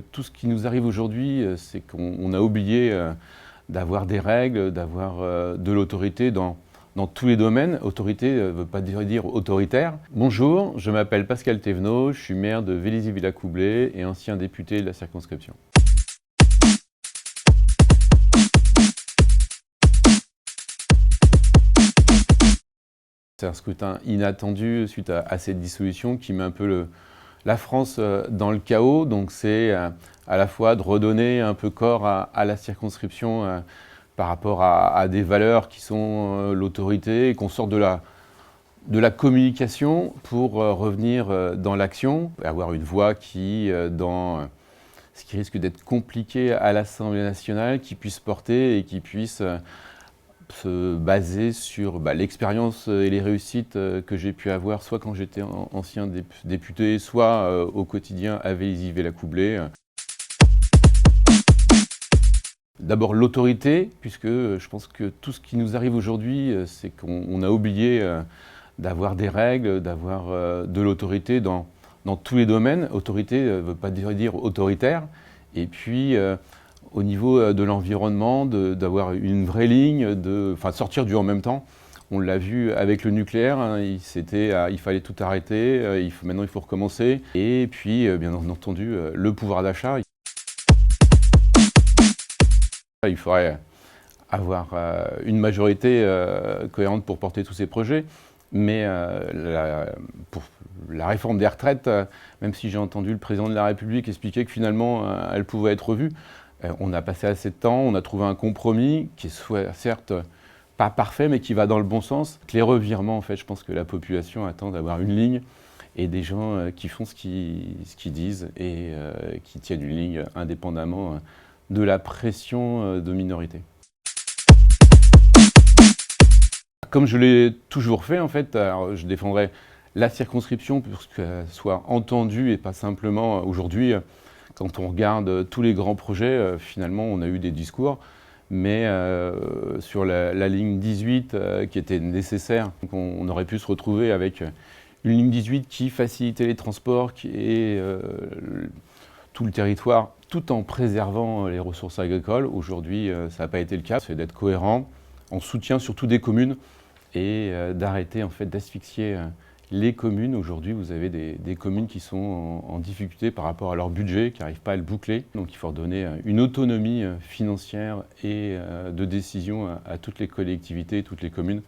Tout ce qui nous arrive aujourd'hui, c'est qu'on a oublié d'avoir des règles, d'avoir de l'autorité dans tous les domaines. Autorité ne veut pas dire autoritaire. Bonjour, je m'appelle Pascal Thévenot, je suis maire de Vélizy-Villacoublay et ancien député de la circonscription. C'est un scrutin inattendu suite à cette dissolution qui met un peu la France dans le chaos. Donc c'est à la fois de redonner un peu corps à la circonscription par rapport à des valeurs qui sont l'autorité et qu'on sorte de la communication pour revenir dans l'action, avoir une voix qui, dans ce qui risque d'être compliqué à l'Assemblée nationale, qui puisse porter et qui puisse se baser sur l'expérience et les réussites que j'ai pu avoir, soit quand j'étais ancien député, soit au quotidien à Vélizy-Villacoublay. D'abord l'autorité, puisque je pense que tout ce qui nous arrive aujourd'hui, c'est qu'on a oublié d'avoir des règles, d'avoir de l'autorité dans tous les domaines. Autorité ne veut pas dire autoritaire. Et puis, au niveau de l'environnement, d'avoir une vraie ligne, sortir du en même temps. On l'a vu avec le nucléaire, hein, il fallait tout arrêter, maintenant il faut recommencer. Et puis, bien entendu, le pouvoir d'achat. Il faudrait avoir une majorité cohérente pour porter tous ces projets. Mais pour la réforme des retraites, même si j'ai entendu le président de la République expliquer que finalement elle pouvait être revue, on a passé assez de temps, on a trouvé un compromis qui est certes pas parfait, mais qui va dans le bon sens. Les revirements, en fait, je pense que la population attend d'avoir une ligne et des gens qui font ce qu'ils disent et qui tiennent une ligne indépendamment de la pression de minorités. Comme je l'ai toujours fait, en fait, alors je défendrai la circonscription pour qu'elle soit entendue et pas simplement aujourd'hui. Quand on regarde tous les grands projets, finalement, on a eu des discours, mais sur la ligne 18 qui était nécessaire, on aurait pu se retrouver avec une ligne 18 qui facilitait les transports et tout le territoire, tout en préservant les ressources agricoles. Aujourd'hui, ça n'a pas été le cas. C'est d'être cohérent, en soutien surtout des communes, et d'arrêter en fait d'asphyxier les communes. Aujourd'hui, vous avez des communes qui sont en difficulté par rapport à leur budget, qui n'arrivent pas à le boucler. Donc il faut redonner une autonomie financière et de décision à toutes les collectivités, toutes les communes.